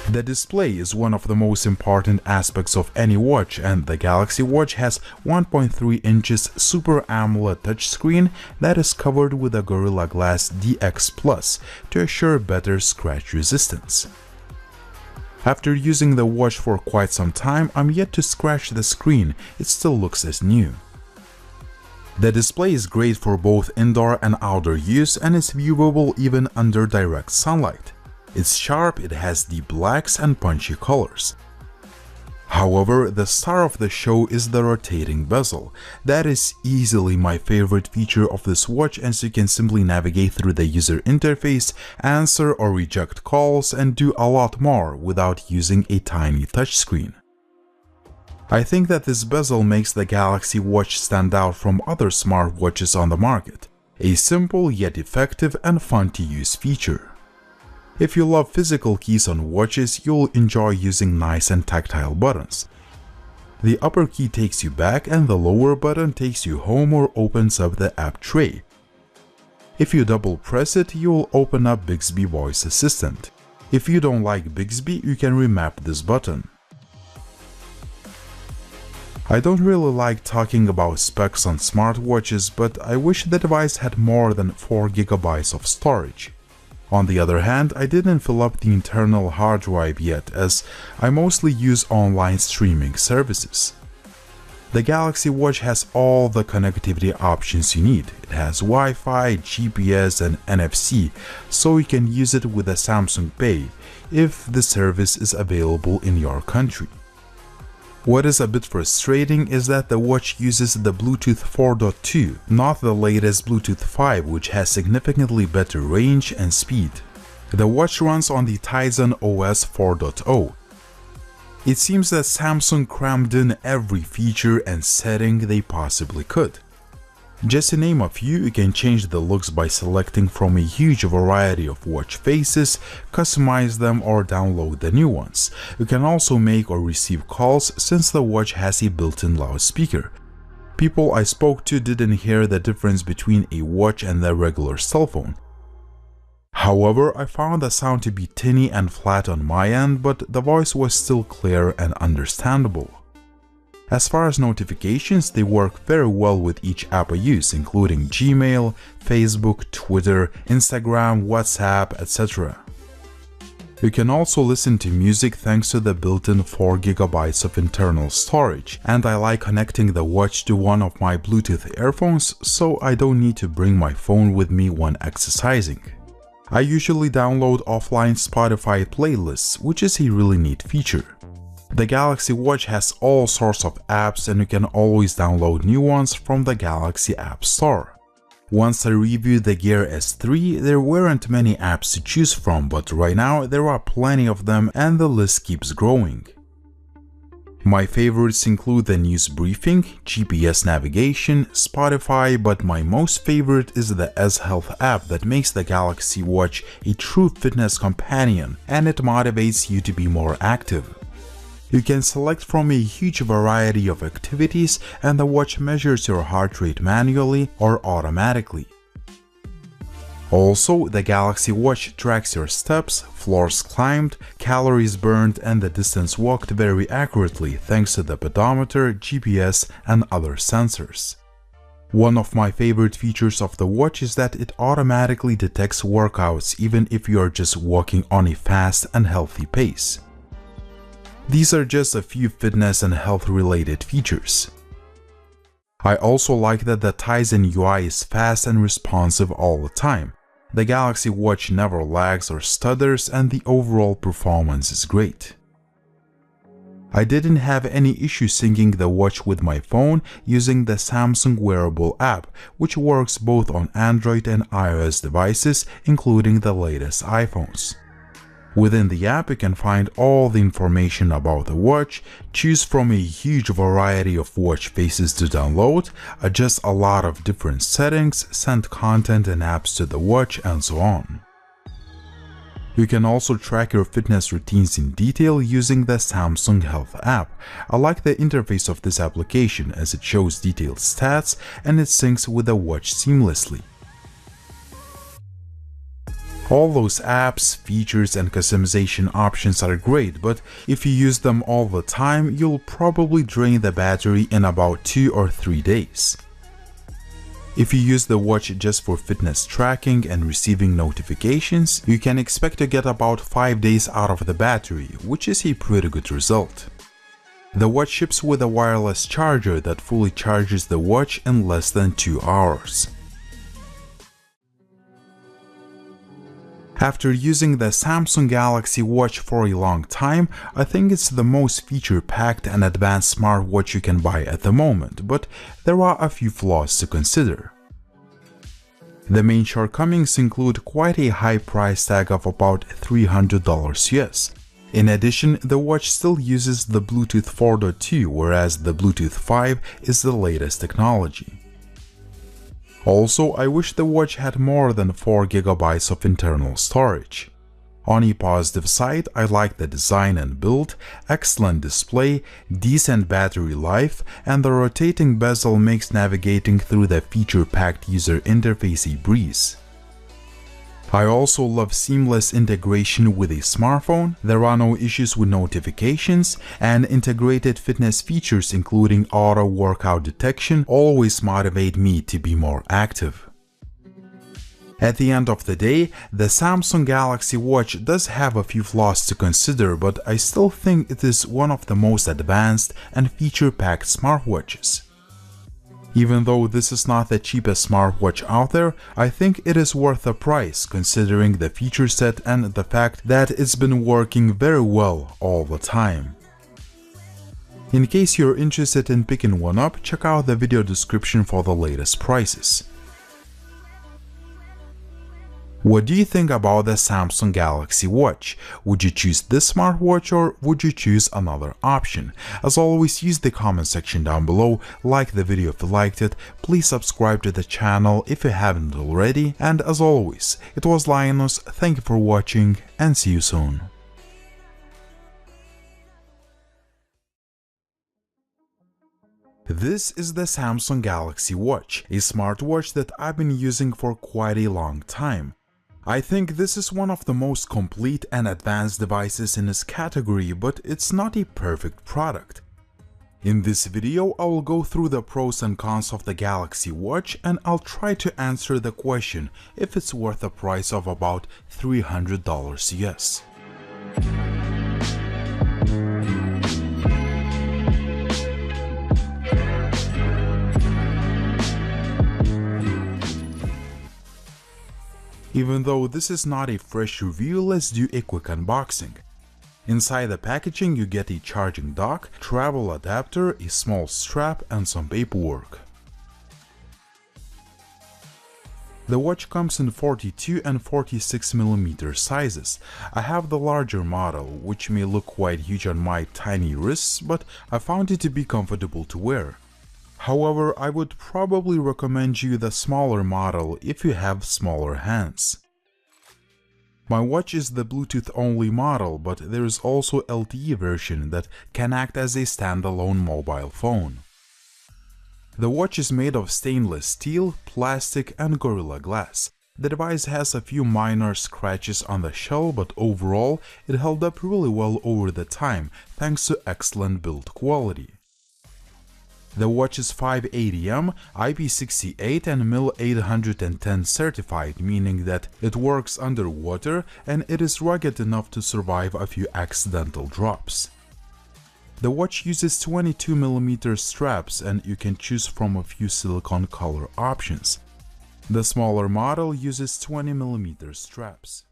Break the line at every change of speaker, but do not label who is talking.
The display is one of the most important aspects of any watch, and the Galaxy Watch has 1.3 inches Super AMOLED touchscreen that is covered with a Gorilla Glass DX Plus to assure better scratch resistance. After using the watch for quite some time, I'm yet to scratch the screen. It still looks as new. The display is great for both indoor and outdoor use and is viewable even under direct sunlight. It's sharp, it has deep blacks and punchy colors. However, the star of the show is the rotating bezel. That is easily my favorite feature of this watch, as you can simply navigate through the user interface, answer or reject calls, and do a lot more without using a tiny touchscreen. I think that this bezel makes the Galaxy Watch stand out from other smartwatches on the market. A simple yet effective and fun to use feature. If you love physical keys on watches, you'll enjoy using nice and tactile buttons. The upper key takes you back and the lower button takes you home or opens up the app tray. If you double press it, you'll open up Bixby Voice Assistant. If you don't like Bixby, you can remap this button. I don't really like talking about specs on smartwatches, but I wish the device had more than 4 GB of storage. On the other hand, I didn't fill up the internal hard drive yet, as I mostly use online streaming services. The Galaxy Watch has all the connectivity options you need. It has Wi-Fi, GPS and NFC, so you can use it with a Samsung Pay if the service is available in your country. What is a bit frustrating is that the watch uses the Bluetooth 4.2, not the latest Bluetooth 5, which has significantly better range and speed. The watch runs on the Tizen OS 4.0. It seems that Samsung crammed in every feature and setting they possibly could. Just to name a few, you can change the looks by selecting from a huge variety of watch faces, customize them or download the new ones. You can also make or receive calls since the watch has a built-in loudspeaker. People I spoke to didn't hear the difference between a watch and the regular cell phone. However, I found the sound to be tinny and flat on my end, but the voice was still clear and understandable. As far as notifications, they work very well with each app I use, including Gmail, Facebook, Twitter, Instagram, WhatsApp, etc. You can also listen to music thanks to the built-in 4 GB of internal storage, and I like connecting the watch to one of my Bluetooth earphones, so I don't need to bring my phone with me when exercising. I usually download offline Spotify playlists, which is a really neat feature. The Galaxy Watch has all sorts of apps and you can always download new ones from the Galaxy App Store. Once I reviewed the Gear S3, there weren't many apps to choose from, but right now there are plenty of them and the list keeps growing. My favorites include the news briefing, GPS navigation, Spotify, but my most favorite is the S Health app that makes the Galaxy Watch a true fitness companion and it motivates you to be more active. You can select from a huge variety of activities and the watch measures your heart rate manually or automatically. Also, the Galaxy Watch tracks your steps, floors climbed, calories burned and the distance walked very accurately thanks to the pedometer, GPS and other sensors. One of my favorite features of the watch is that it automatically detects workouts even if you are just walking on a fast and healthy pace. These are just a few fitness and health related features. I also like that the Tizen UI is fast and responsive all the time. The Galaxy Watch never lags or stutters and the overall performance is great. I didn't have any issue syncing the watch with my phone using the Samsung Wearable app, which works both on Android and iOS devices, including the latest iPhones. Within the app, you can find all the information about the watch, choose from a huge variety of watch faces to download, adjust a lot of different settings, send content and apps to the watch, and so on. You can also track your fitness routines in detail using the Samsung Health app. I like the interface of this application as it shows detailed stats and it syncs with the watch seamlessly. All those apps, features, and customization options are great, but if you use them all the time, you'll probably drain the battery in about 2 or 3 days. If you use the watch just for fitness tracking and receiving notifications, you can expect to get about 5 days out of the battery, which is a pretty good result. The watch ships with a wireless charger that fully charges the watch in less than 2 hours. After using the Samsung Galaxy Watch for a long time, I think it's the most feature-packed and advanced smartwatch you can buy at the moment, but there are a few flaws to consider. The main shortcomings include quite a high price tag of about $300 US. In addition, the watch still uses the Bluetooth 4.2, whereas the Bluetooth 5 is the latest technology. Also, I wish the watch had more than 4 GB of internal storage. On a positive side, I like the design and build, excellent display, decent battery life, and the rotating bezel makes navigating through the feature-packed user interface a breeze. I also love seamless integration with a smartphone, there are no issues with notifications, and integrated fitness features including auto workout detection always motivate me to be more active. At the end of the day, the Samsung Galaxy Watch does have a few flaws to consider, but I still think it is one of the most advanced and feature-packed smartwatches. Even though this is not the cheapest smartwatch out there, I think it is worth the price considering the feature set and the fact that it's been working very well all the time. In case you're interested in picking one up, check out the video description for the latest prices. What do you think about the Samsung Galaxy Watch? Would you choose this smartwatch or would you choose another option? As always, use the comment section down below, like the video if you liked it, please subscribe to the channel if you haven't already, and as always, it was Linus, thank you for watching and see you soon. This is the Samsung Galaxy Watch, a smartwatch that I've been using for quite a long time. I think this is one of the most complete and advanced devices in its category, but it's not a perfect product. In this video, I will go through the pros and cons of the Galaxy Watch and I'll try to answer the question if it's worth a price of about $300 US. Even though this is not a fresh review, let's do a quick unboxing. Inside the packaging you get a charging dock, travel adapter, a small strap, and some paperwork. The watch comes in 42 and 46mm sizes. I have the larger model, which may look quite huge on my tiny wrists, but I found it to be comfortable to wear. However, I would probably recommend you the smaller model if you have smaller hands. My watch is the Bluetooth only model, but there is also LTE version that can act as a standalone mobile phone. The watch is made of stainless steel, plastic, and Gorilla Glass. The device has a few minor scratches on the shell, but overall it held up really well over the time thanks to excellent build quality. The watch is 5 ADM, IP68 and MIL 810 certified, meaning that it works underwater and it is rugged enough to survive a few accidental drops. The watch uses 22mm straps and you can choose from a few silicone color options. The smaller model uses 20mm straps.